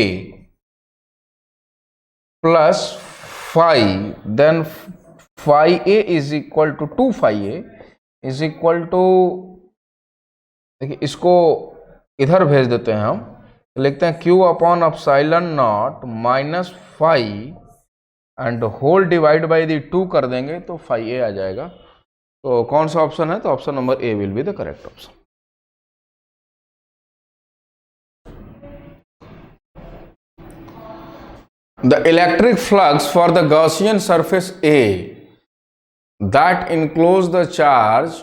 plus phi, then phi a is equal to 2 phi a is equal to, देखिए इसको इधर भेज देते हैं हम, तो लिखते हैं q upon epsilon naught minus phi and whole divide by the 2 कर देंगे तो फाई ए आ जाएगा। तो कौन सा ऑप्शन है? तो option number A will be the correct option. The electric flux for the Gaussian surface A that enclose the charge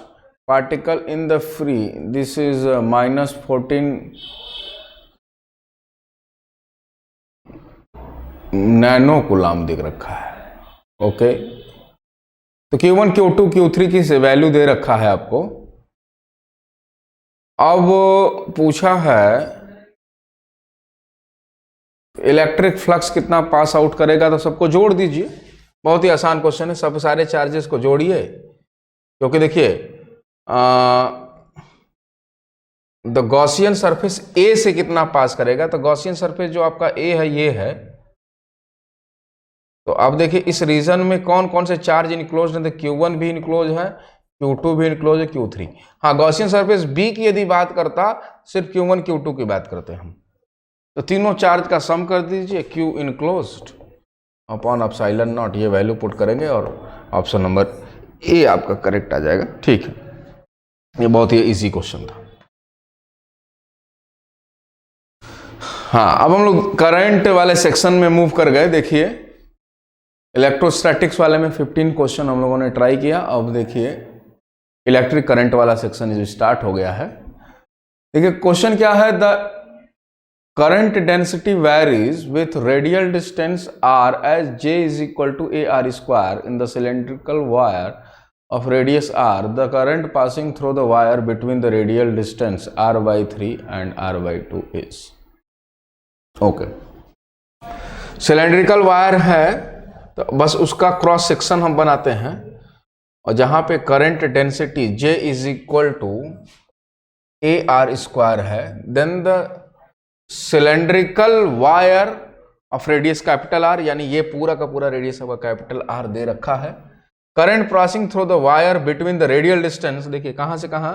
particle in the free, this is minus 14 nano coulomb दिख रखा है। Okay, तो Q1 Q2 Q3 की से value दे रखा है आपको। अब पूछा है इलेक्ट्रिक फ्लक्स कितना पास आउट करेगा, तो सबको जोड़ दीजिए, बहुत ही आसान क्वेश्चन है। सब सारे चार्जेस को जोड़िए, क्योंकि देखिए द गॉसियन सरफेस ए से कितना पास करेगा, तो गॉसियन सरफेस जो आपका ए है ये है। तो अब देखिए इस रीजन में कौन कौन से चार्ज इनक्लोज है, तो Q1 भी इनक्लोज है, Q2 भी इनक्लोज है, Q3। हाँ, गॉसियन सरफेस बी की यदि बात करता, सिर्फ Q1 Q2 की बात करते हम, तो तीनों चार्ज का सम कर दीजिए, Q enclosed upon epsilon not, ये वैल्यू पुट करेंगे और ऑप्शन नंबर ए आपका करेक्ट आ जाएगा। ठीक है, ये बहुत ही इजी क्वेश्चन था। हाँ, अब हम लोग करंट वाले सेक्शन में मूव कर गए। देखिए इलेक्ट्रोस्टैटिक्स वाले में 15 क्वेश्चन हम लोगों ने ट्राई किया। अब देखिए इलेक्ट्रिक करंट वाला सेक्शन स्टार्ट हो गया है। देखिए क्वेश्चन क्या है, the current density varies with radial distance r as j is equal to ar square in the cylindrical wire of radius r. The current passing through the wire between the radial distance r by 3 and r by 2 is. Okay. cylindrical wire है तो बस उसका cross section हम बनाते हैं, और जहां पे current density j is equal to ar square है, then the cylindrical wire of radius capital R, यानी ये पूरा का पूरा रेडियस आपका कैपिटल आर दे रखा है। Current passing through the wire between the radial distance, देखिए कहां से कहां,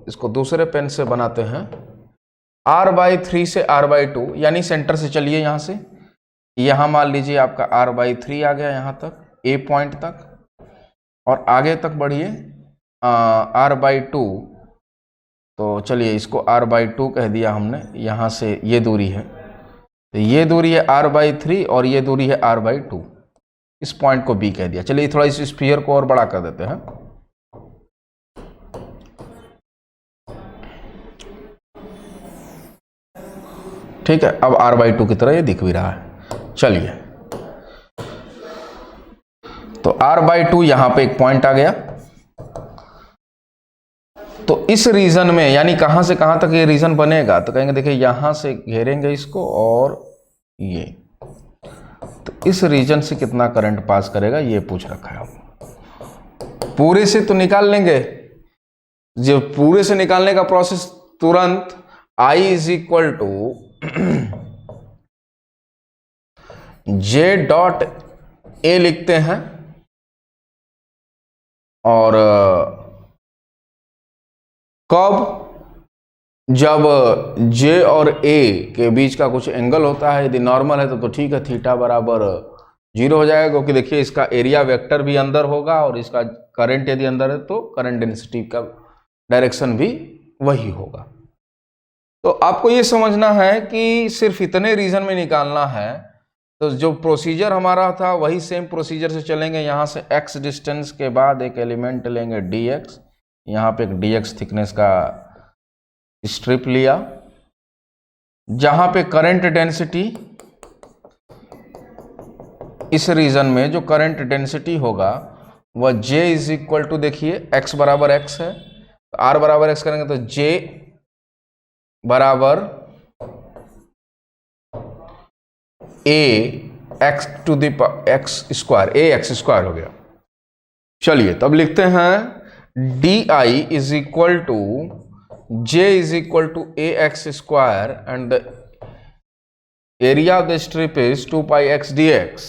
इसको दूसरे पेन से बनाते हैं, r बाई 3 से r बाई 2, यानी सेंटर से चलिए यहां से, यहां मान लीजिए आपका r बाई 3 आ गया यहां तक, a पॉइंट तक, और आगे तक बढ़िए r बाई 2, तो चलिए इसको r बाई 2 कह दिया हमने, यहाँ से ये दूरी है, तो ये दूरी है r बाई 3 और ये दूरी है r बाई 2, इस पॉइंट को b कह दिया। चलिए थोड़ा इस स्फीयर को और बड़ा कर देते हैं। ठीक है, अब r बाई 2 की तरह ये दिख भी रहा है। चलिए, तो r बाई 2 यहाँ पे एक पॉइंट आ गया, तो इस रीजन में, यानी कहां से कहां तक ये रीजन बनेगा, तो कहेंगे देखिए यहां से घेरेंगे इसको और ये, तो इस रीजन से कितना करंट पास करेगा ये पूछ रखा है। पूरे से तो निकाल लेंगे, जब पूरे से निकालने का प्रोसेस तुरंत I is equal to J dot A लिखते हैं, और कब, जब J और A के बीच का कुछ एंगल होता है, यदि नॉर्मल है तो ठीक है, थीटा बराबर 0 हो जाएगा, क्योंकि देखिए इसका एरिया वेक्टर भी अंदर होगा और इसका करंट यदि अंदर है तो करंट डेंसिटी का डायरेक्शन भी वही होगा। तो आपको ये समझना है कि सिर्फ इतने रीजन में निकालना है, तो जो प्रोसीजर हमारा था वही सेम प्रोसीजर से चलेंगे। यहाँ से x डिस्टेंस के बाद एक एलिमेंट लेंगे dx, यहाँ पे एक dx थिकनेस का स्ट्रिप लिया, जहाँ पे करंट डेंसिटी इस रीजन में जो करंट डेंसिटी होगा वह J इज इक्वल टू, देखिए x बराबर x है, तो R बराबर x करेंगे तो J बराबर a x to the x square, a x square हो गया। चलिए तब लिखते हैं di is equal to j is equal to a x square and the area of the strip is 2 pi x dx,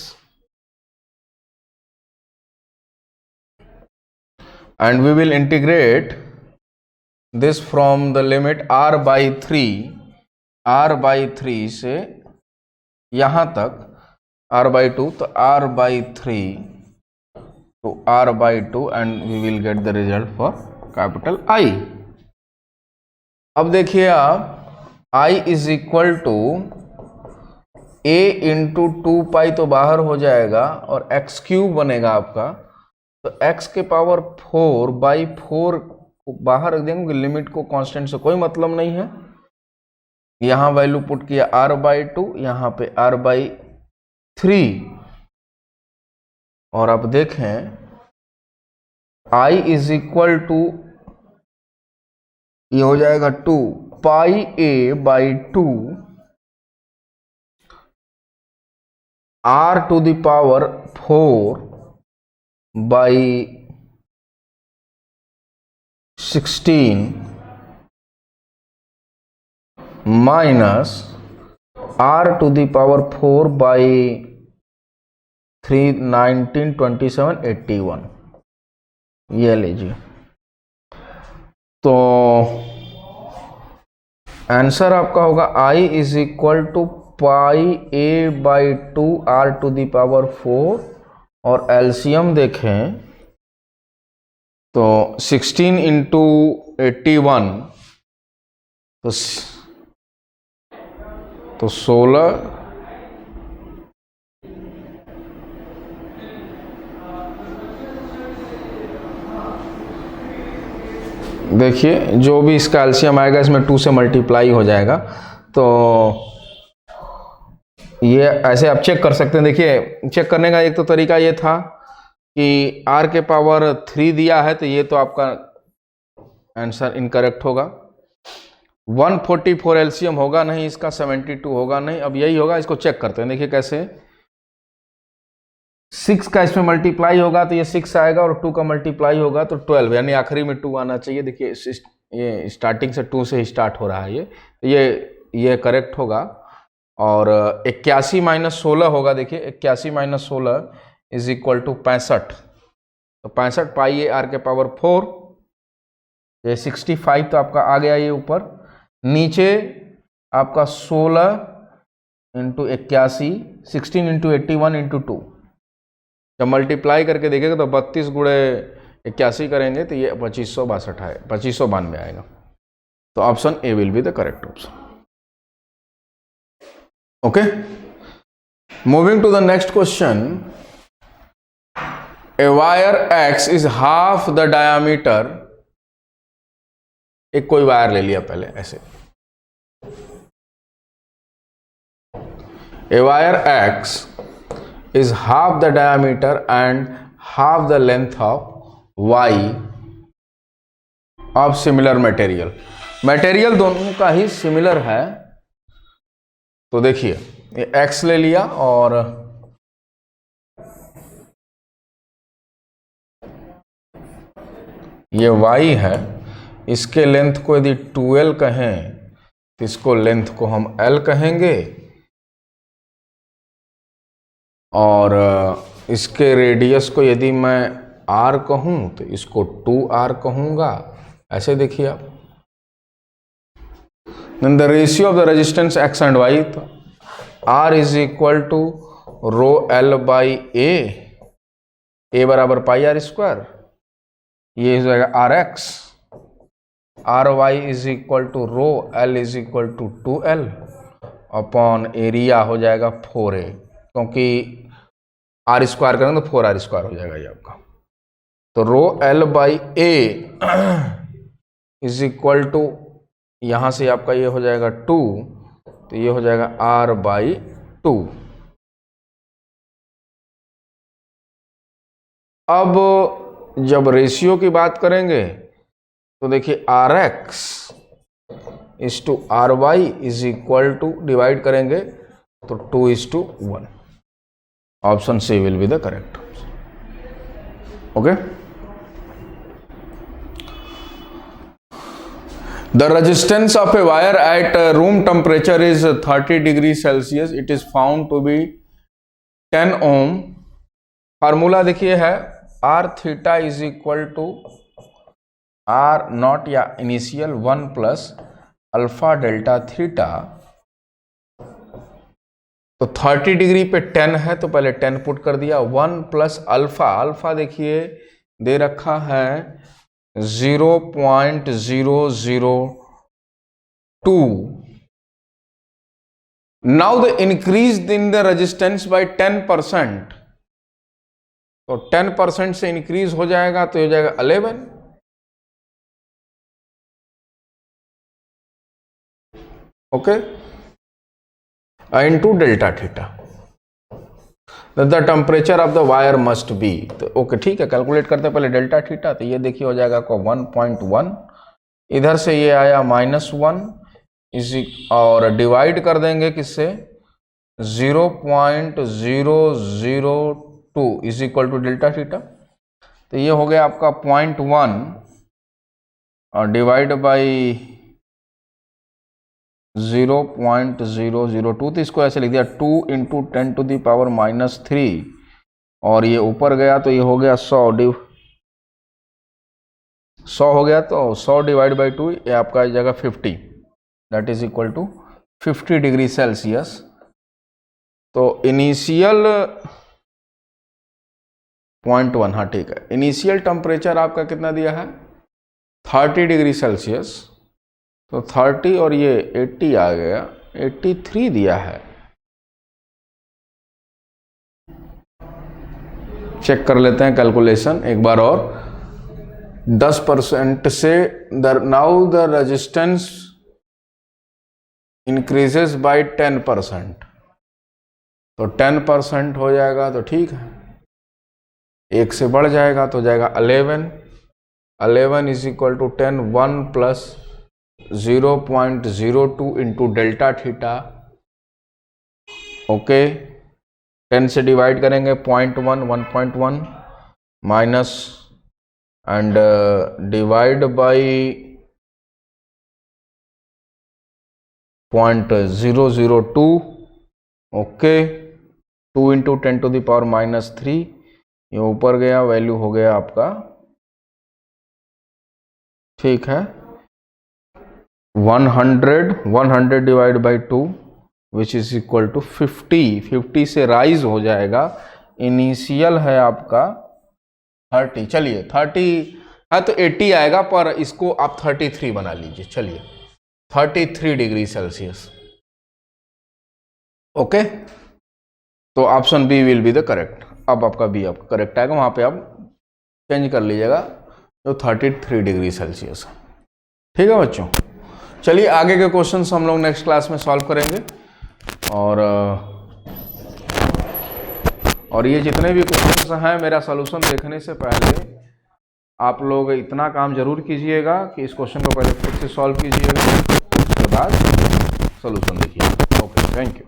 and we will integrate this from the limit r by 3 से यहाँ तक r by 2, तो r by 3 to r by 2 and we will get the result for capital I। अब देखिए आप I is equal to a into 2 पाई तो बाहर हो जाएगा और x क्यूब बनेगा आपका, तो x के पावर 4 बाई 4 बाहर रख देंगे, लिमिट को कांस्टेंट से कोई मतलब नहीं है। यहाँ वैल्यू पुट किया r बाई 2, यहाँ पे r बाई 3, और अब देखें I इज इक्वल टू, ये हो जाएगा 2 pi a by 2 r to the power 4 by 16 minus r to the power 4 by 3 19 27 81, ये लीजिए। तो आंसर आपका होगा I is equal to pi a by 2 r to the power 4, और एलसीएम देखें तो 16 इंटू 81 तो 16, देखिए जो भी इसका एलसीएम आएगा इसमें 2 से मल्टीप्लाई हो जाएगा। तो ये ऐसे आप चेक कर सकते हैं। देखिए चेक करने का एक तो तरीका ये था कि r के पावर 3 दिया है, तो ये तो आपका आंसर इनकरेक्ट होगा। 144 एलसीएम होगा नहीं इसका, 72 होगा नहीं। अब यही होगा, इसको चेक करते हैं। देखिए कैसे 6 का इसमें मल्टीप्लाई होगा तो ये 6 आएगा, और 2 का मल्टीप्लाई होगा तो 12, यानी आखिरी में 2 आना चाहिए। देखिए ये स्टार्टिंग से 2 से ही स्टार्ट हो रहा है, ये करेक्ट होगा। और 81 माइनस 16 होगा। देखिए 81 माइनस 16 इज इक्वल टू 65, तो 65 पाई आर के पावर 4, ये 65 तो आपका आ गया ये ऊपर। नीचे आपका 16 इंटू 81, 16 इंटू 81 इंटू 2, जब मल्टीप्लाई करके देखेगा तो 32 गुणे 81 करेंगे तो ये 2562 है, 2592 आएगा। तो option A will be the correct option. Okay, moving to the next question. A wire x is half the diameter, एक कोई वायर ले लिया पहले ऐसे, a wire x is half the diameter and half the length of y of similar material। Material दोनों का ही similar है। तो देखिए ये x ले लिया और ये y है, इसके लेंथ को यदि 2l कहें तो इसको लेंथ को हम l कहेंगे, और इसके रेडियस को यदि मैं r कहूँ तो इसको 2r कहूँगा। ऐसे देखिए आप, then the ratio of the resistance x and y, तो R is equal to rho L by A बराबर पाई आर स्क्वायर, ये हो जाएगा R x, R y is equal to rho l is equal to 2L upon area हो जाएगा 4A, क्योंकि are square करेंगे तो 4R स्क्वायर हो जाएगा ये आपका। तो rho L by A is equal to, यहां से आपका ये हो जाएगा 2, तो ये हो जाएगा R बाई 2। अब जब रेशियो की बात करेंगे तो देखिए R x is two R y is equal to, divide करेंगे तो 2:1। Option C will be the correct. Okay, the resistance of a wire at room temperature is 30 degree Celsius, it is found to be 10 ohm. Formula देखिए है R theta is equal to R naught या initial 1 plus alpha delta theta. तो 30 degree पे 10 है तो पहले 10 put कर दिया, 1 प्लस अल्फा, अल्फा देखिए दे रखा है 0.002। Now the increase in the resistance bye 10%, तो 10% से इंक्रीज हो जाएगा तो हो जाएगा 11। Okay, into delta theta the temperature of the wire must be. तो ओके ठीक है, कैलकुलेट करते हैं पहले डेल्टा थीटा, तो ये देखिए हो जाएगा आपको 1.1, इधर से ये आया -1 इसी, और डिवाइड कर देंगे किससे 0.002 is equal to delta theta. तो ये हो गया आपका 0.1 और डिवाइड बाई 0.002, तो इसको ऐसे लिख दिया 2 × 10⁻³ और ये ऊपर गया तो ये हो गया 100 हो गया, तो 100 डिवाइड बाई 2 ये आपका आ जाएगा 50, that is equal to 50 degree Celsius. तो इनिशियल 0.1, हाँ ठीक है, इनिशियल टेम्परेचर आपका कितना दिया है 30 डिग्री सेल्सियस, तो 30 और ये 80 आ गया, 83 दिया है। चेक कर लेते हैं कैलकुलेशन एक बार और, 10% से now the resistance increases by 10%, तो 10% हो जाएगा तो ठीक है, 1 से बढ़ जाएगा तो हो जाएगा 11 is equal to 10, 1 plus 0.02 into delta theta. Okay, 10 से डिवाइड करेंगे 1.1 minus and divide by 0.002। Okay, 2 × 10⁻³ ये ऊपर गया, वैल्यू हो गया आपका, ठीक है, 100 divide by 2 which is equal to 50 से राइज हो जाएगा। इनिशियल है आपका 30, चलिए 30 है तो 80 आएगा, पर इसको आप 33 बना लीजिए, चलिए 33 डिग्री सेल्सियस। ओके, तो option B will be the correct. अब आपका बी आपका करेक्ट आएगा, वहां पे आप चेंज कर लीजिएगा जो 33 डिग्री सेल्सियस है। ठीक है बच्चों, चलिए आगे के क्वेश्चंस हम लोग नेक्स्ट क्लास में सॉल्व करेंगे, और ये जितने भी क्वेश्चंस हैं मेरा सॉल्यूशन देखने से पहले आप लोग इतना काम जरूर कीजिएगा कि इस क्वेश्चन को पहले खुद से सॉल्व कीजिएगा, उसके बाद सॉल्यूशन देखिएगा। Okay, thank you.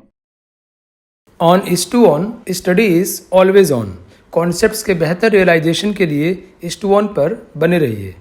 On IS2ON study is always on. Concepts के बेहतर रियलाइजेशन के लिए IS2ON पर बने रहिए।